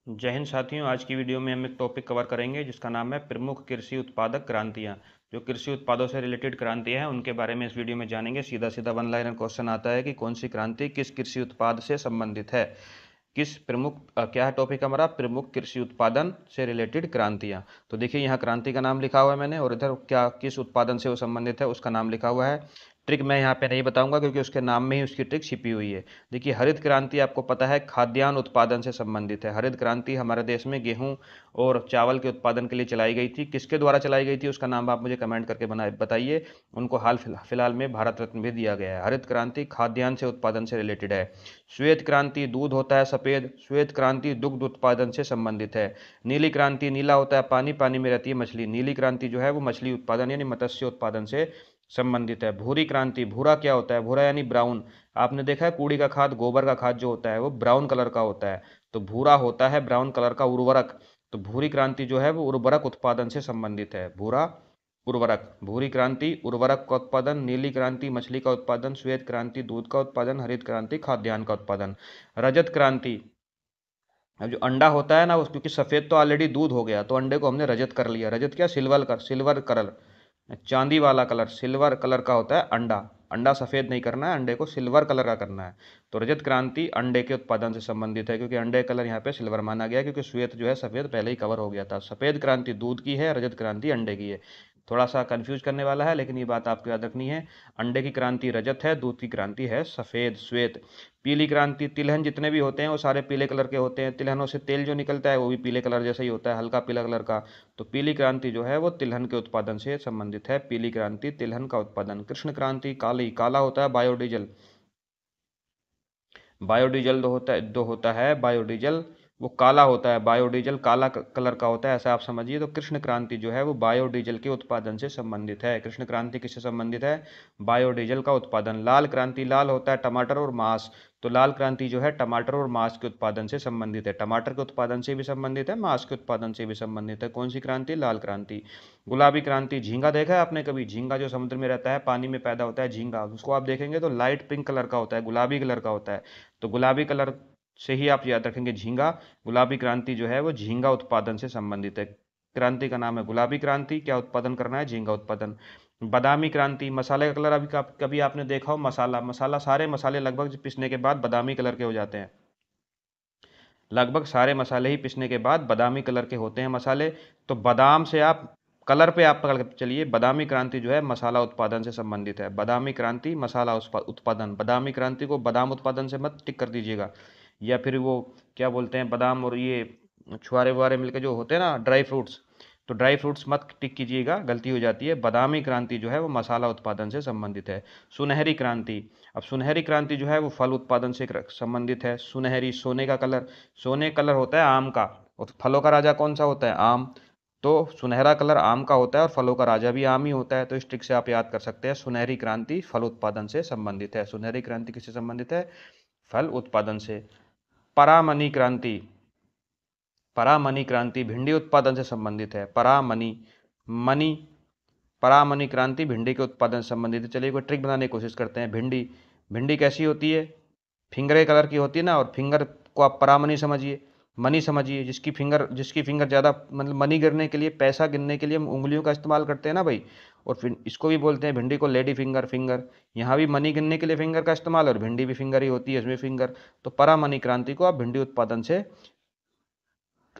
जय हिंद साथियों। आज की वीडियो में हम एक टॉपिक कवर करेंगे जिसका नाम है प्रमुख कृषि उत्पादक क्रांतियां। जो कृषि उत्पादों से रिलेटेड क्रांतियां हैं उनके बारे में इस वीडियो में जानेंगे। सीधा सीधा वन लाइनर क्वेश्चन आता है कि कौन सी क्रांति किस कृषि उत्पाद से संबंधित है। किस प्रमुख क्या है टॉपिक हमारा? प्रमुख कृषि उत्पादन से रिलेटेड क्रांतियां। तो देखिए यहाँ क्रांति का नाम लिखा हुआ है मैंने, और इधर क्या किस उत्पादन से वो संबंधित है उसका नाम लिखा हुआ है। ट्रिक मैं यहाँ पे नहीं बताऊंगा क्योंकि उसके नाम में ही उसकी ट्रिक छिपी हुई है। देखिए हरित क्रांति आपको पता है खाद्यान्न उत्पादन से संबंधित है। हरित क्रांति हमारे देश में गेहूं और चावल के उत्पादन के लिए चलाई गई थी। किसके द्वारा चलाई गई थी उसका नाम आप मुझे कमेंट करके बताइए। उनको हाल फिलहाल में भारत रत्न भी दिया गया है। हरित क्रांति खाद्यान्न से उत्पादन से रिलेटेड है। श्वेत क्रांति दूध होता है सफेद, श्वेत क्रांति दुग्ध उत्पादन से संबंधित है। नीली क्रांति नीला होता है पानी, पानी में रहती है मछली। नीली क्रांति जो है वो मछली उत्पादन यानी मत्स्य उत्पादन से संबंधित है। भूरी क्रांति, भूरा क्या होता है? भूरा यानी ब्राउन। आपने देखा है कूड़ी का खाद, गोबर का खाद जो होता है वो ब्राउन कलर का होता है, तो भूरा होता है ब्राउन कलर का उर्वरक। तो भूरी क्रांति जो है वो उर्वरक उत्पादन से संबंधित है। भूरा उर्वरक, भूरी क्रांति उर्वरक का उत्पादन, नीली क्रांति मछली का उत्पादन, श्वेत क्रांति दूध का उत्पादन, हरित क्रांति खाद्यान्न का उत्पादन। रजत क्रांति, अब जो अंडा होता है ना उस क्योंकि सफेद तो ऑलरेडी दूध हो गया तो अंडे को हमने रजत कर लिया। रजत क्या? सिल्वर कलर, चांदी वाला कलर, सिल्वर कलर का होता है अंडा। अंडा सफेद नहीं करना है, अंडे को सिल्वर कलर का करना है। तो रजत क्रांति अंडे के उत्पादन से संबंधित है क्योंकि अंडे कलर यहाँ पे सिल्वर माना गया क्योंकि श्वेत जो है सफेद पहले ही कवर हो गया था। सफेद क्रांति दूध की है, रजत क्रांति अंडे की है। थोड़ा सा कंफ्यूज करने वाला है लेकिन ये बात आपको याद रखनी है। अंडे की क्रांति रजत है, दूध की क्रांति है सफेद श्वेत। पीली क्रांति, तिलहन जितने भी होते हैं वो सारे पीले कलर के होते हैं। तिलहनों से तेल जो निकलता है वो भी पीले कलर जैसा ही होता है, हल्का पीला कलर का। तो पीली क्रांति जो है वो तिलहन के उत्पादन से संबंधित है। पीली क्रांति तिलहन का उत्पादन। कृष्ण क्रांति काली, काला होता है बायोडीजल। बायोडीजल दो होता है बायोडीजल, वो काला होता है। बायोडीजल काला कलर का होता है, ऐसा आप समझिए। तो कृष्ण क्रांति जो है वो बायोडीजल के उत्पादन से संबंधित है। कृष्ण क्रांति किससे संबंधित है? बायोडीजल का उत्पादन। लाल क्रांति, लाल होता है टमाटर और मांस, तो लाल क्रांति जो है टमाटर और मांस के उत्पादन से संबंधित है। टमाटर के उत्पादन से भी संबंधित है, मांस के उत्पादन से भी संबंधित है। कौन सी क्रांति? लाल क्रांति। गुलाबी क्रांति, झींगा देखा है आपने कभी? झींगा जो समुद्र में रहता है, पानी में पैदा होता है झींगा, उसको आप देखेंगे तो लाइट पिंक कलर का होता है, गुलाबी कलर का होता है। तो गुलाबी कलर से ही आप याद रखेंगे झींगा। गुलाबी क्रांति जो है वो झींगा उत्पादन से संबंधित है। क्रांति का नाम है गुलाबी क्रांति। क्या उत्पादन करना है? झींगा उत्पादन। बादामी क्रांति, मसाले का कलर अभी कभी आपने देखा हो? मसाला सारे मसाले लगभग पीसने के बाद बादामी कलर के हो जाते हैं। लगभग सारे मसाले ही पीसने के बाद बादामी कलर के होते हैं मसाले। तो बादाम से आप कलर पे आप पकड़ के चलिए। बादामी क्रांति जो है मसाला उत्पादन से संबंधित है। बादामी क्रांति मसाला उत्पादन। बादामी क्रांति को बादाम उत्पादन से मत टिक कर दीजिएगा, या फिर वो क्या बोलते हैं बादाम और ये छुआरे वुआरे मिलके जो होते हैं ना ड्राई फ्रूट्स, तो ड्राई फ्रूट्स मत टिक कीजिएगा, गलती हो जाती है। बादामी क्रांति जो है वो मसाला उत्पादन से संबंधित है। सुनहरी क्रांति, अब सुनहरी क्रांति जो है वो फल उत्पादन से संबंधित है। सुनहरी, सोने का कलर, सोने कलर होता है आम का, और फलों का राजा कौन सा होता है? आम। तो सुनहरा कलर आम का होता है और फलों का राजा भी आम ही होता है। तो इस ट्रिक से आप याद कर सकते हैं सुनहरी क्रांति फल उत्पादन से संबंधित है। सुनहरी क्रांति किससे संबंधित है? फल उत्पादन से। परामनी क्रांति, परामनी क्रांति भिंडी उत्पादन से संबंधित है। मनी परामनी क्रांति भिंडी के उत्पादन से संबंधित है। चलिए कोई ट्रिक बनाने की कोशिश करते हैं। भिंडी, भिंडी कैसी होती है? फिंगरे कलर की होती है ना, और फिंगर को आप परामनी समझिए, मनी समझिए। जिसकी फिंगर ज़्यादा, मतलब मनी गिरने के लिए, पैसा गिनने के लिए हम उंगलियों का इस्तेमाल करते हैं ना भाई, और फिर इसको भी बोलते हैं भिंडी को लेडी फिंगर। यहाँ भी मनी गिनने के लिए फिंगर का इस्तेमाल, और भिंडी भी फिंगर ही होती है, इसमें फिंगर। तो परामनी क्रांति को आप भिंडी उत्पादन से,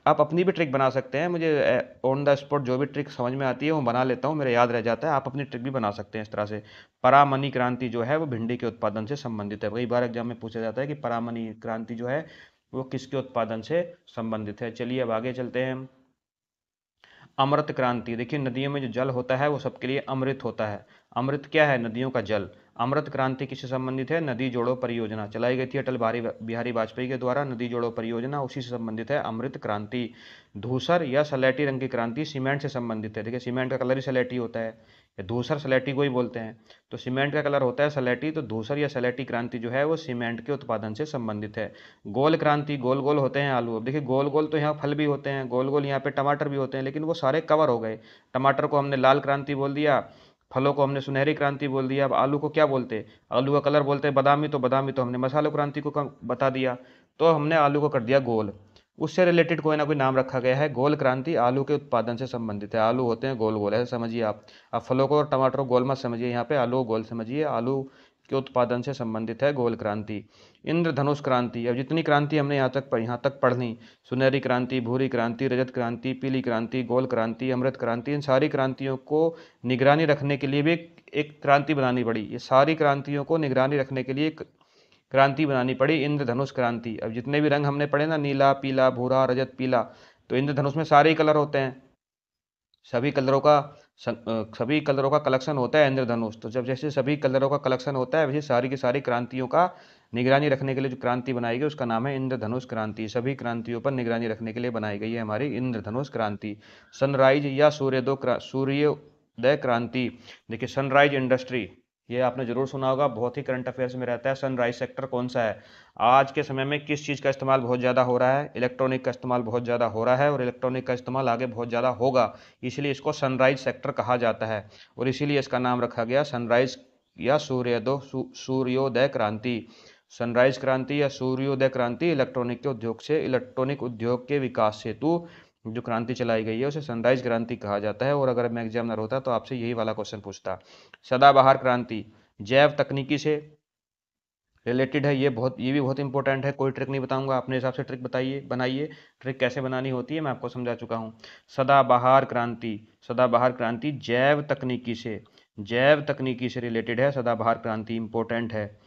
आप अपनी भी ट्रिक बना सकते हैं। मुझे ऑन द स्पॉट जो भी ट्रिक समझ में आती है वो बना लेता हूँ, मेरे याद रह जाता है। आप अपनी ट्रिक भी बना सकते हैं इस तरह से। परामनी क्रांति जो है वो भिंडी के उत्पादन से संबंधित है। कई बार एग्जाम में पूछा जाता है कि परामनी क्रांति जो है वो किसके उत्पादन से संबंधित है। चलिए अब आगे चलते हैं। अमृत क्रांति, देखिए नदियों में जो जल होता है वो सबके लिए अमृत होता है। अमृत क्या है? नदियों का जल। अमृत क्रांति किससे संबंधित है? नदी जोड़ो परियोजना चलाई गई थी अटल बिहारी वाजपेयी के द्वारा। नदी जोड़ो परियोजना उसी से संबंधित है अमृत क्रांति। धूसर या सलेटी रंग की क्रांति सीमेंट से संबंधित है। देखिए सीमेंट का कलर ही सलेटी होता है, या धूसर सलेटी को ही बोलते हैं। तो सीमेंट का कलर होता है सलेटी, तो धूसर या सलेटी क्रांति जो है वो सीमेंट के उत्पादन से संबंधित है। गोल क्रांति, गोल गोल होते हैं आलू। अब देखिए गोल गोल तो यहाँ फल भी होते हैं, गोल गोल यहाँ पे टमाटर भी होते हैं, लेकिन वो सारे कवर हो गए। टमाटर को हमने लाल क्रांति बोल दिया, फलों को हमने सुनहरी क्रांति बोल दिया। अब आलू को क्या बोलते? आलू का कलर बोलते हैं बादामी, तो बादामी तो हमने मसाला क्रांति को बता दिया। तो हमने आलू को कर दिया गोल। उससे रिलेटेड कोई ना कोई नाम रखा गया है। गोल क्रांति आलू के उत्पादन से संबंधित है। आलू होते हैं गोल गोल, ऐसे समझिए आप। फलों को और टमाटर को गोल मत समझिए, यहाँ पे आलू को गोल समझिए। आलू के उत्पादन से संबंधित है गोल क्रांति। इंद्रधनुष क्रांति, अब जितनी क्रांति हमने यहाँ तक पढ़ ली, सुनहरी क्रांति, भूरी क्रांति, रजत क्रांति, पीली क्रांति, गोल क्रांति, अमृत क्रांति, इन सारी क्रांतियों को निगरानी रखने के लिए भी एक क्रांति बनानी पड़ी। ये सारी क्रांतियों को निगरानी रखने के लिए एक क्रांति बनानी पड़ी, इंद्रधनुष क्रांति। अब जितने भी रंग हमने पढ़े ना, नीला, पीला, भूरा, रजत, पीला, तो इंद्रधनुष में सारे ही कलर होते हैं, सभी कलरों का कलेक्शन होता है इंद्रधनुष। तो जब जैसे सभी कलरों का कलेक्शन होता है, वैसे सारी की सारी क्रांतियों का निगरानी रखने के लिए जो क्रांति बनाई गई उसका नाम है इंद्रधनुष क्रांति। सभी क्रांतियों पर निगरानी रखने के लिए बनाई गई है हमारी इंद्रधनुष क्रांति। सनराइज या सूर्योदय क्रांति, देखिए सनराइज इंडस्ट्री, ये आपने जरूर सुना होगा, बहुत ही करंट अफेयर्स में रहता है। सनराइज सेक्टर कौन सा है? आज के समय में किस चीज़ का इस्तेमाल बहुत ज़्यादा हो रहा है? इलेक्ट्रॉनिक का इस्तेमाल बहुत ज़्यादा हो रहा है, और इलेक्ट्रॉनिक का इस्तेमाल आगे बहुत ज़्यादा होगा, इसलिए इसको सनराइज सेक्टर कहा जाता है, और इसीलिए इसका नाम रखा गया सनराइज या सूर्योदय क्रांति। सनराइज क्रांति या सूर्योदय क्रांति इलेक्ट्रॉनिक उद्योग के विकास हेतु जो क्रांति चलाई गई है उसे सनराइज क्रांति कहा जाता है। और अगर मैं एग्जामिनर होता तो आपसे यही वाला क्वेश्चन पूछता। सदाबहार क्रांति जैव तकनीकी से रिलेटेड है, ये भी बहुत इंपॉर्टेंट है। कोई ट्रिक नहीं बताऊंगा, अपने हिसाब से ट्रिक बनाइए। ट्रिक कैसे बनानी होती है मैं आपको समझा चुका हूँ। सदाबहार क्रांति जैव तकनीकी से रिलेटेड है। सदाबहार क्रांति इंपॉर्टेंट है।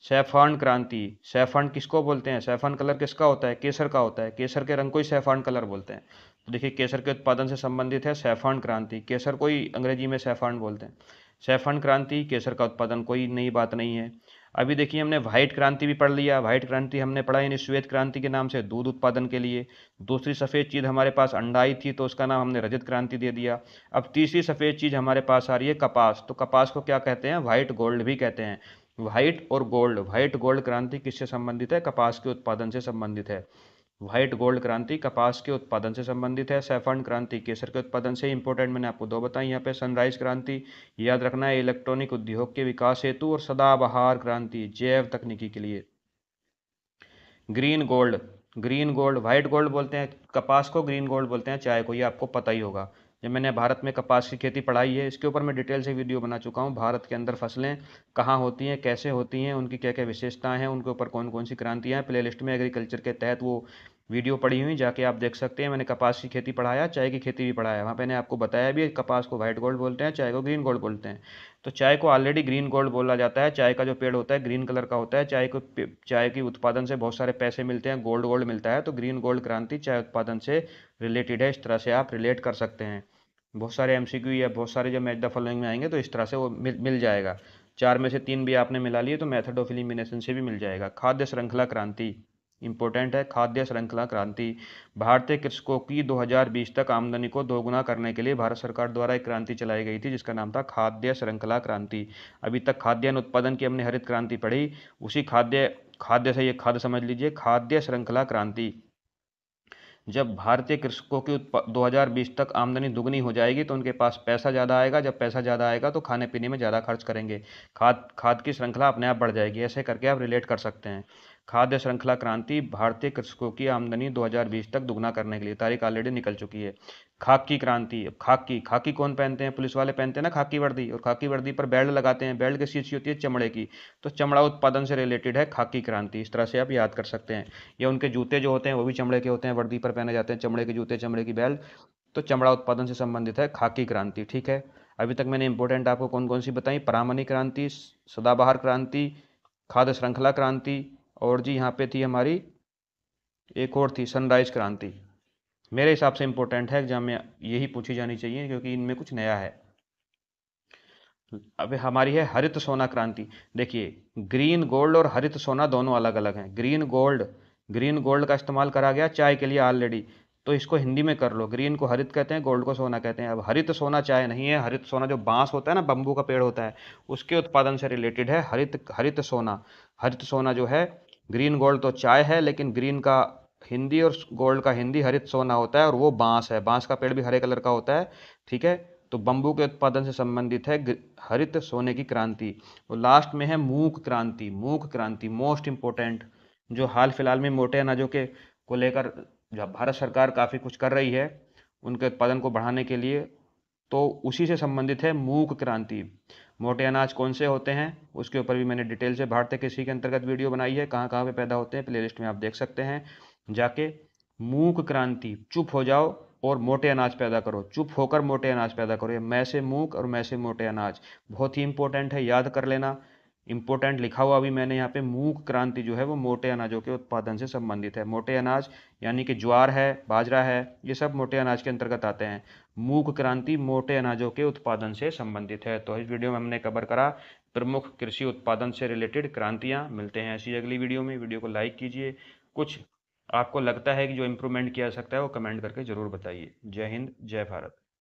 सैफरन क्रांति, सैफरन किसको बोलते हैं? सैफरन कलर किसका होता है? केसर का होता है। केसर के रंग को ही सैफरन कलर बोलते हैं। तो देखिए केसर के उत्पादन से संबंधित है सैफरन क्रांति। केसर को ही अंग्रेजी में सैफरन बोलते हैं। सैफरन क्रांति, केसर का उत्पादन, कोई नई बात नहीं है। अभी देखिए हमने व्हाइट क्रांति भी पढ़ लिया। व्हाइट क्रांति हमने पढ़ा यानी श्वेत क्रांति के नाम से, दूध उत्पादन के लिए। दूसरी सफ़ेद चीज़ हमारे पास अंडा आई थी, तो उसका नाम हमने रजत क्रांति दे दिया। अब तीसरी सफ़ेद चीज़ हमारे पास आ रही है कपास। तो कपास को क्या कहते हैं? व्हाइट गोल्ड भी कहते हैं। व्हाइट गोल्ड क्रांति किससे संबंधित है? कपास के उत्पादन से संबंधित है। व्हाइट गोल्ड क्रांति कपास के उत्पादन से संबंधित है। सैफरन क्रांति केसर के उत्पादन से। इंपॉर्टेंट मैंने आपको दो बताई यहाँ पे। सनराइज क्रांति याद रखना है इलेक्ट्रॉनिक उद्योग के विकास हेतु, और सदाबहार क्रांति जैव तकनीकी के लिए। ग्रीन गोल्ड व्हाइट गोल्ड बोलते हैं कपास को, ग्रीन गोल्ड बोलते हैं चाय को, ये आपको पता ही होगा। जब मैंने भारत में कपास की खेती पढ़ाई है, इसके ऊपर मैं डिटेल से वीडियो बना चुका हूँ। भारत के अंदर फसलें कहाँ होती हैं, कैसे होती हैं, उनकी क्या क्या विशेषताएं हैं, उनके ऊपर कौन कौन सी क्रांतियाँ हैं। प्ले लिस्ट में एग्रीकल्चर के तहत वो वीडियो पड़ी हुई, जाके आप देख सकते हैं। मैंने कपास की खेती पढ़ाया, चाय की खेती भी पढ़ाया। वहाँ मैंने आपको बताया भी कपास को व्हाइट गोल्ड बोलते हैं, चाय को ग्रीन गोल्ड बोलते हैं। तो चाय को ऑलरेडी ग्रीन गोल्ड बोला जाता है। चाय का जो पेड़ होता है ग्रीन कलर का होता है। चाय की उत्पादन से बहुत सारे पैसे मिलते हैं, गोल्ड मिलता है। तो ग्रीन गोल्ड क्रांति चाय उत्पादन से रिलेटेड है। इस तरह से आप रिलेट कर सकते हैं। बहुत सारे एमसीक्यू या बहुत सारे जो मैच द फॉलोइंग में आएंगे तो इस तरह से वो मिल जाएगा। 4 में से 3 भी आपने मिला लिए तो मेथड ऑफ एलिमिनेशन से भी मिल जाएगा। खाद्य श्रृंखला क्रांति इंपॉर्टेंट है। खाद्य श्रृंखला क्रांति भारतीय कृषकों की 2020 तक आमदनी को दोगुना करने के लिए भारत सरकार द्वारा एक क्रांति चलाई गई थी, जिसका नाम था खाद्य श्रृंखला क्रांति। अभी तक खाद्यान्न उत्पादन की हमने हरित क्रांति पढ़ी, उसी खाद्य से ये खाद्य समझ लीजिए, खाद्य श्रृंखला क्रांति। जब भारतीय कृषकों की 2020 तक आमदनी दुगनी हो जाएगी तो उनके पास पैसा ज़्यादा आएगा। जब पैसा ज़्यादा आएगा तो खाने पीने में ज़्यादा खर्च करेंगे, खाद की श्रृंखला अपने आप बढ़ जाएगी। ऐसे करके आप रिलेट कर सकते हैं। खाद्य श्रृंखला क्रांति भारतीय कृषकों की आमदनी 2020 तक दुगना करने के लिए, तारीख ऑलरेडी निकल चुकी है। खाकी क्रांति, खाकी कौन पहनते हैं? पुलिस वाले पहनते हैं ना खाकी वर्दी, और खाकी वर्दी पर बेल्ट लगाते हैं। बेल्ट किस चीज़ की होती है? चमड़े की। तो चमड़ा उत्पादन से रिलेटेड है खाकी क्रांति। इस तरह से आप याद कर सकते हैं। या उनके जूते जो होते हैं वो भी चमड़े के होते हैं, वर्दी पर पहने जाते हैं चमड़े के जूते, चमड़े की बेल्ट। तो चमड़ा उत्पादन से संबंधित है खाकी क्रांति। ठीक है, अभी तक मैंने इंपॉर्टेंट आपको कौन कौन सी बताई? परामनी क्रांति, सदाबहार क्रांति, खाद्य श्रृंखला क्रांति, और जी यहाँ पे थी हमारी एक और थी सनराइज क्रांति। मेरे हिसाब से इंपॉर्टेंट है, एग्जाम में यही पूछी जानी चाहिए क्योंकि इनमें कुछ नया है। अब हमारी है हरित सोना क्रांति। देखिए ग्रीन गोल्ड और हरित सोना दोनों अलग अलग हैं। ग्रीन गोल्ड का इस्तेमाल करा गया चाय के लिए ऑलरेडी, तो इसको हिंदी में कर लो। ग्रीन को हरित कहते हैं, गोल्ड को सोना कहते हैं। अब हरित सोना चाय नहीं है। हरित सोना जो बांस होता है ना, बम्बू का पेड़ होता है, उसके उत्पादन से रिलेटेड है हरित सोना। हरित सोना जो है, ग्रीन गोल्ड तो चाय है, लेकिन ग्रीन का हिंदी और गोल्ड का हिंदी हरित सोना होता है, और वो बांस है। बांस का पेड़ भी हरे कलर का होता है। ठीक है, तो बम्बू के उत्पादन से संबंधित है हरित सोने की क्रांति। और लास्ट में है मूक क्रांति मोस्ट इंपोर्टेंट, जो हाल फिलहाल में मोटे अनाजों के को लेकर जब भारत सरकार काफ़ी कुछ कर रही है उनके उत्पादन को बढ़ाने के लिए, तो उसी से संबंधित है मूक क्रांति। मोटे अनाज कौन से होते हैं उसके ऊपर भी मैंने डिटेल से भारतीय कृषि के अंतर्गत वीडियो बनाई है, कहाँ कहाँ पे पैदा होते हैं प्लेलिस्ट में आप देख सकते हैं जाके। मूक क्रांति, चुप हो जाओ और मोटे अनाज पैदा करो, चुप होकर मोटे अनाज पैदा करो। ये मैं से मूक और मैं से मोटे अनाज बहुत ही इंपॉर्टेंट है, याद कर लेना। इंपॉर्टेंट लिखा हुआ भी मैंने यहाँ पे, मूक क्रांति जो है वो मोटे अनाजों के उत्पादन से संबंधित है। मोटे अनाज यानी कि ज्वार है, बाजरा है, ये सब मोटे अनाज के अंतर्गत आते हैं। मूक क्रांति मोटे अनाजों के उत्पादन से संबंधित है। तो इस वीडियो में हमने कवर करा प्रमुख कृषि उत्पादन से रिलेटेड क्रांतियां। मिलते हैं ऐसी अगली वीडियो में। वीडियो को लाइक कीजिए। कुछ आपको लगता है कि जो इम्प्रूवमेंट किया जा सकता है वो कमेंट करके जरूर बताइए। जय हिंद, जय भारत।